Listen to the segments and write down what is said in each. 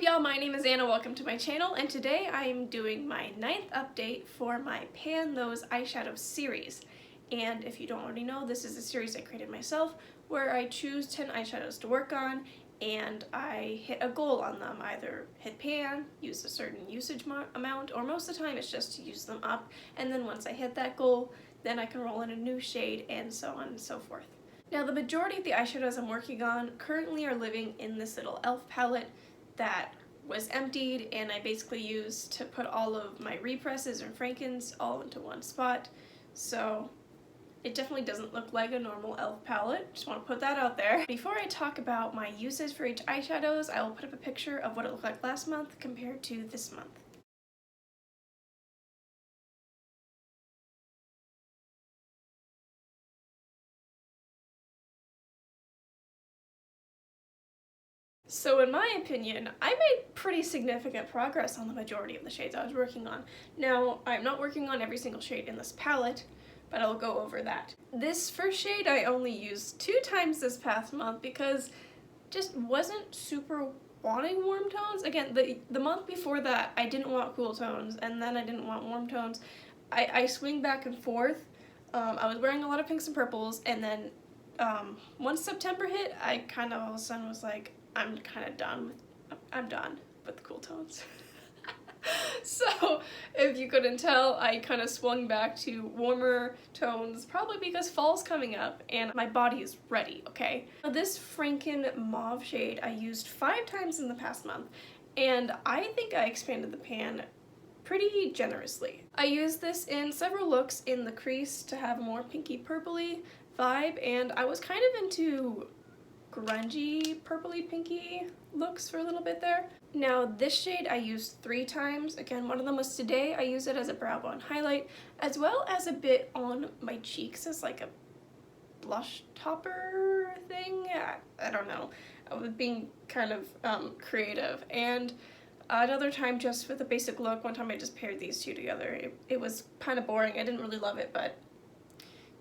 up, y'all? My name is Anna. Welcome to my channel, and today I am doing my 9th update for my Pan Those Eyeshadow series. And if you don't already know, this is a series I created myself where I choose 10 eyeshadows to work on and I hit a goal on them. Either hit pan, use a certain usage amount, or most of the time it's just to use them up, and then once I hit that goal, then I can roll in a new shade and so on and so forth. Now, the majority of the eyeshadows I'm working on currently are living in this little e.l.f. palette that was emptied, and I basically used to put all of my represses and Frankens all into one spot. So it definitely doesn't look like a normal e.l.f. palette. Just want to put that out there. Before I talk about my uses for each eyeshadows, I will put up a picture of what it looked like last month compared to this month. So in my opinion, I made pretty significant progress on the majority of the shades I was working on. Now, I'm not working on every single shade in this palette, but I'll go over that. This first shade I only used 2 times this past month because just wasn't super wanting warm tones. Again, the month before that I didn't want cool tones, and then I didn't want warm tones. I swing back and forth. I was wearing a lot of pinks and purples, and then once September hit, I kind of all of a sudden was like, I'm done with the cool tones. So, if you couldn't tell, I kind of swung back to warmer tones, probably because fall's coming up and my body is ready, okay? This Franken Mauve shade I used 5 times in the past month, and I think I expanded the pan pretty generously. I used this in several looks in the crease to have a more pinky purpley vibe, and I was kind of into grungy purpley pinky looks for a little bit there. Now this shade I used 3 times. Again, one of them was today. I use it as a brow bone highlight as well as a bit on my cheeks as like a blush topper thing. I don't know. I was being kind of creative. And another time just with a basic look. One time I just paired these two together. It was kind of boring. I didn't really love it, but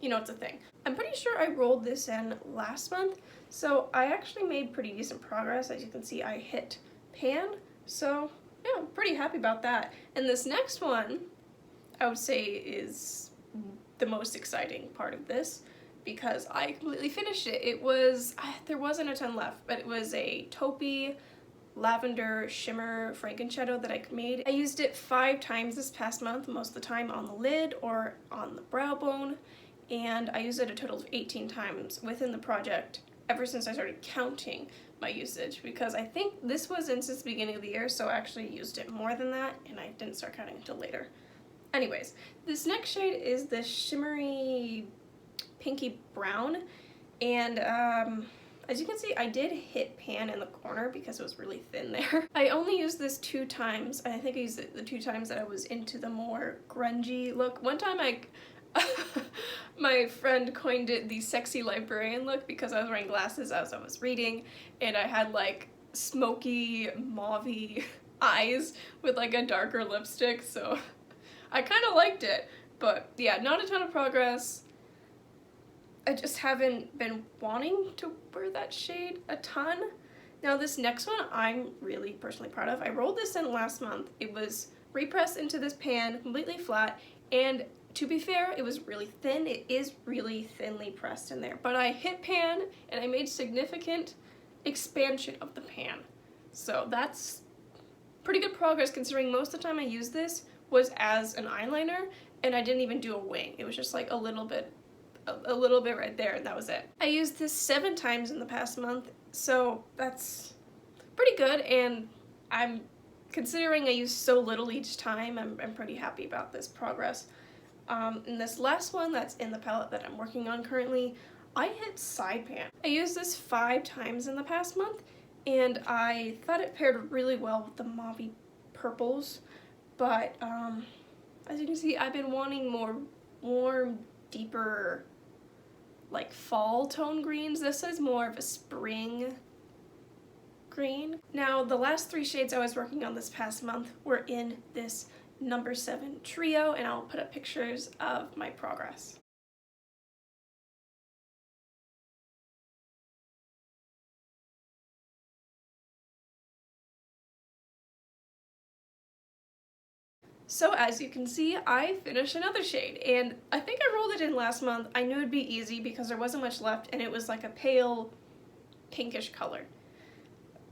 you know, it's a thing. I'm pretty sure I rolled this in last month, so I actually made pretty decent progress. As you can see, I hit pan, so yeah, I'm pretty happy about that. And this next one, I would say, is the most exciting part of this because I completely finished it. It was, there wasn't a ton left, but it was a taupey lavender shimmer Frankenshadow that I made. I used it 5 times this past month, most of the time on the lid or on the brow bone. And I used it a total of 18 times within the project ever since I started counting my usage, because I think this was in since the beginning of the year, so I actually used it more than that, and I didn't start counting until later. Anyways, this next shade is this shimmery pinky brown, and as you can see, I did hit pan in the corner because it was really thin there. I only used this 2 times. I think I used it the 2 times that I was into the more grungy look. One time my friend coined it the sexy librarian look because I was wearing glasses as I was reading, and I had like smoky mauve-y eyes with like a darker lipstick, so I kind of liked it. But yeah, not a ton of progress. I just haven't been wanting to wear that shade a ton. Now this next one I'm really personally proud of. I rolled this in last month. It was repressed into this pan, completely flat, and to be fair, it was really thin. It is really thinly pressed in there. But I hit pan and I made significant expansion of the pan. So that's pretty good progress considering most of the time I used this was as an eyeliner and I didn't even do a wing. It was just like a little bit right there, and that was it. I used this 7 times in the past month, so that's pretty good, and I'm considering I used so little each time, I'm pretty happy about this progress. In this last one that's in the palette that I'm working on currently, I hit side pan. I used this 5 times in the past month, and I thought it paired really well with the mauve purples, but as you can see, I've been wanting more warm, deeper, like fall tone greens. This is more of a spring green. Now, the last 3 shades I was working on this past month were in this number 7 trio, and I'll put up pictures of my progress. So as you can see, I finished another shade, and I think I rolled it in last month. I knew it'd be easy because there wasn't much left, and it was like a pale pinkish color.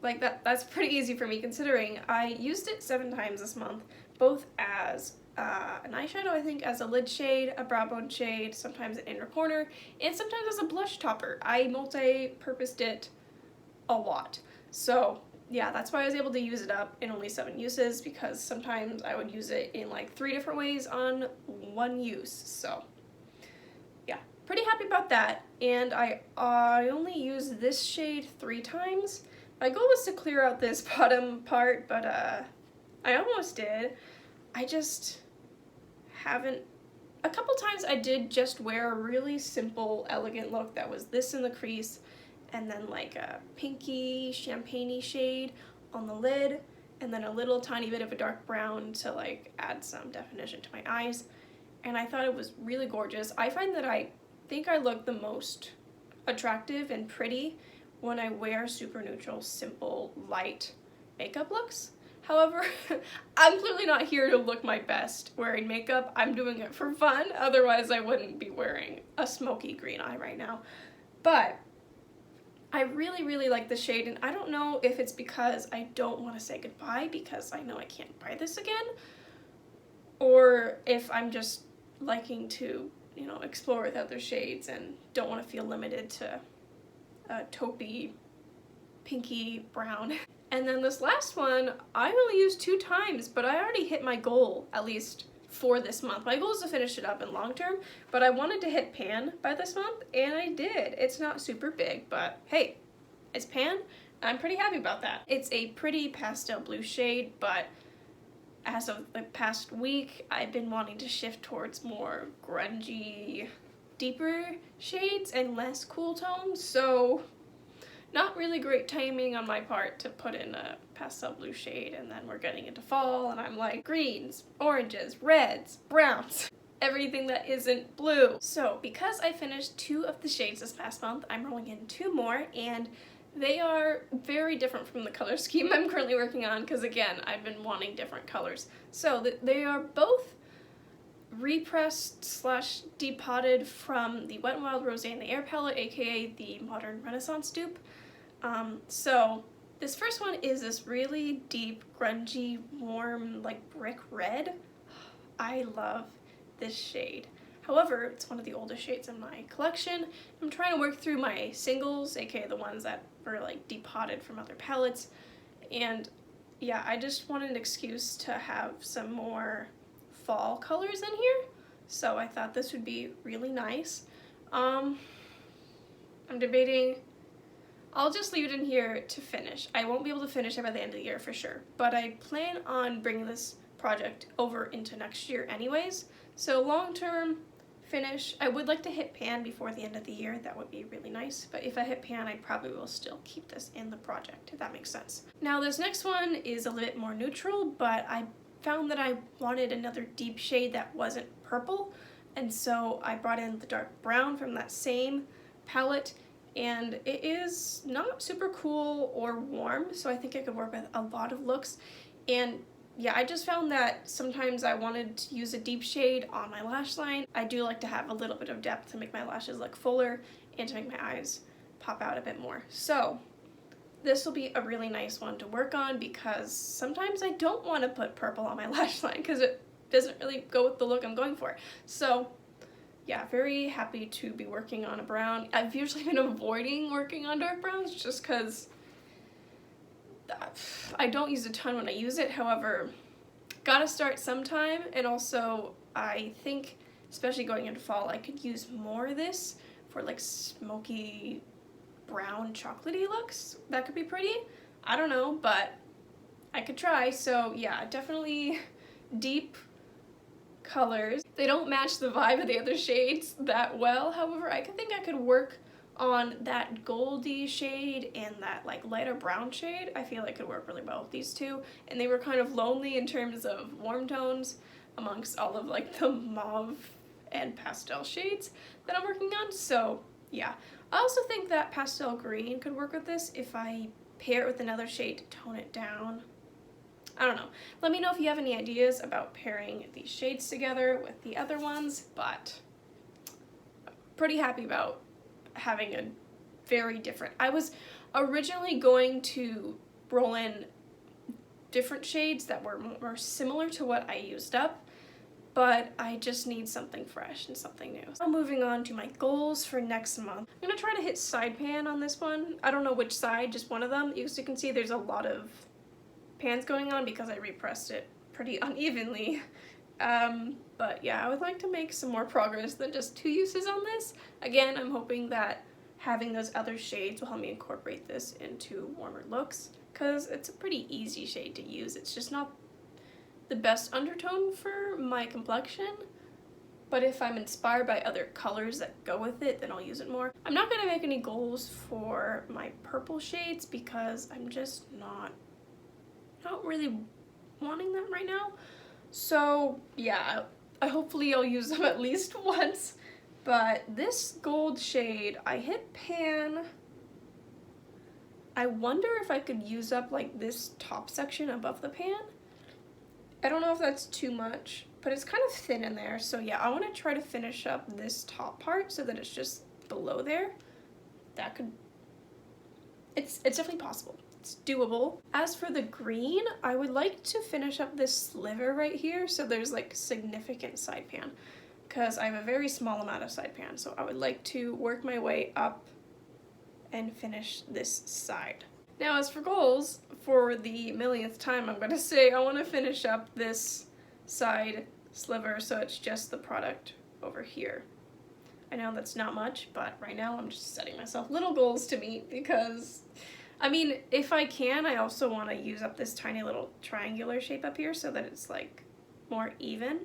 Like that's pretty easy for me considering I used it 7 times this month, both as an eyeshadow, I think, as a lid shade, a brow bone shade, sometimes an inner corner, and sometimes as a blush topper. I multi-purposed it a lot. So yeah, that's why I was able to use it up in only 7 uses, because sometimes I would use it in like 3 different ways on 1 use. So yeah, pretty happy about that. And I only used this shade 3 times. My goal was to clear out this bottom part, but I almost did. I just haven't. A couple times I did just wear a really simple, elegant look that was this in the crease, and then like a pinky, champagne-y shade on the lid, and then a little tiny bit of a dark brown to like add some definition to my eyes. And I thought it was really gorgeous. I find that I think I look the most attractive and pretty when I wear super neutral, simple, light makeup looks. However, I'm clearly not here to look my best wearing makeup. I'm doing it for fun, otherwise I wouldn't be wearing a smoky green eye right now. But I really like the shade, and I don't know if it's because I don't want to say goodbye because I know I can't buy this again, or if I'm just liking to, you know, explore with other shades and don't want to feel limited to a taupey, pinky brown. And then this last one, I only used 2 times, but I already hit my goal, at least for this month. My goal is to finish it up in long term, but I wanted to hit pan by this month, and I did. It's not super big, but hey, it's pan. I'm pretty happy about that. It's a pretty pastel blue shade, but as of the past week, I've been wanting to shift towards more grungy, deeper shades and less cool tones, so not really great timing on my part to put in a pastel blue shade, and then we're getting into fall and I'm like greens, oranges, reds, browns, everything that isn't blue. So because I finished 2 of the shades this past month, I'm rolling in 2 more, and they are very different from the color scheme I'm currently working on because, again, I've been wanting different colors. So they are both repressed slash depotted from the Wet n Wild Rosé in the Air palette, aka the Modern Renaissance dupe. So this first one is this really deep, grungy, warm, like brick red. I love this shade. However, it's one of the oldest shades in my collection. I'm trying to work through my singles, aka the ones that were like depotted from other palettes. And yeah, I just wanted an excuse to have some more fall colors in here. So I thought this would be really nice. I'm debating. I'll just leave it in here to finish. I won't be able to finish it by the end of the year for sure, but I plan on bringing this project over into next year anyways. So long-term finish, I would like to hit pan before the end of the year. That would be really nice, but if I hit pan, I probably will still keep this in the project, if that makes sense. Now this next one is a little bit more neutral, but I found that I wanted another deep shade that wasn't purple, and so I brought in the dark brown from that same palette, and it is not super cool or warm, so I think it could work with a lot of looks. And yeah, I just found that sometimes I wanted to use a deep shade on my lash line. I do like to have a little bit of depth to make my lashes look fuller and to make my eyes pop out a bit more. So this will be a really nice one to work on because sometimes I don't want to put purple on my lash line because it doesn't really go with the look I'm going for. So yeah, very happy to be working on a brown. I've usually been avoiding working on dark browns just because I don't use a ton when I use it. However, gotta start sometime, and also I think, especially going into fall, I could use more of this for like smoky brown chocolatey looks. That could be pretty. I don't know, but I could try. So yeah, definitely deep colors. They don't match the vibe of the other shades that well. However, I think I could work on that goldy shade and that like lighter brown shade. I feel like could work really well with these two, and they were kind of lonely in terms of warm tones amongst all of like the mauve and pastel shades that I'm working on. So yeah, I also think that pastel green could work with this if I pair it with another shade to tone it down. I don't know. Let me know if you have any ideas about pairing these shades together with the other ones, but I'm pretty happy about having a very different. I was originally going to roll in different shades that were more similar to what I used up, but I just need something fresh and something new. Now moving on to my goals for next month. I'm gonna try to hit side pan on this one. I don't know which side, just one of them. As you can see, there's a lot of pans going on because I repressed it pretty unevenly. But yeah, I would like to make some more progress than just 2 uses on this. Again, I'm hoping that having those other shades will help me incorporate this into warmer looks, because it's a pretty easy shade to use. It's just not the best undertone for my complexion, but if I'm inspired by other colors that go with it, then I'll use it more. I'm not gonna make any goals for my purple shades because I'm just not really wanting them right now. So yeah, hopefully I'll use them at least once. But this gold shade, I hit pan. I wonder if I could use up like this top section above the pan. I don't know if that's too much, but it's kind of thin in there. So yeah, I want to try to finish up this top part so that it's just below there. That could, it's definitely possible. It's doable. As for the green, I would like to finish up this sliver right here so there's like significant side pan, because I have a very small amount of side pan. So I would like to work my way up and finish this side. Now as for goals, for the millionth time I'm going to say I want to finish up this side sliver so it's just the product over here. I know that's not much, but right now I'm just setting myself little goals to meet because, I mean, if I can, I also want to use up this tiny little triangular shape up here so that it's like more even.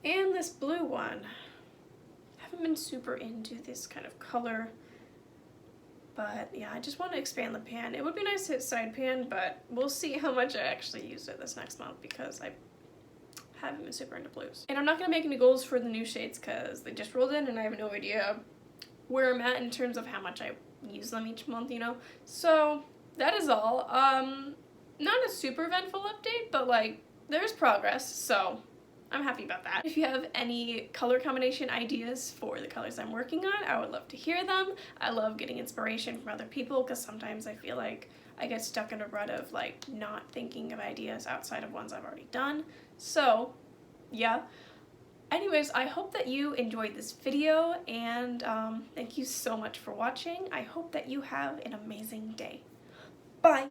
And this blue one, I haven't been super into this kind of color. But yeah, I just want to expand the pan. It would be nice to hit side pan, but we'll see how much I actually use it this next month because I haven't been super into blues. And I'm not going to make any goals for the new shades because they just rolled in and I have no idea where I'm at in terms of how much I use them each month, you know? So that is all. Not a super eventful update, but like there's progress, so I'm happy about that. If you have any color combination ideas for the colors I'm working on, I would love to hear them. I love getting inspiration from other people because sometimes I feel like I get stuck in a rut of like not thinking of ideas outside of ones I've already done. So yeah. Anyways, I hope that you enjoyed this video and thank you so much for watching. I hope that you have an amazing day. Bye!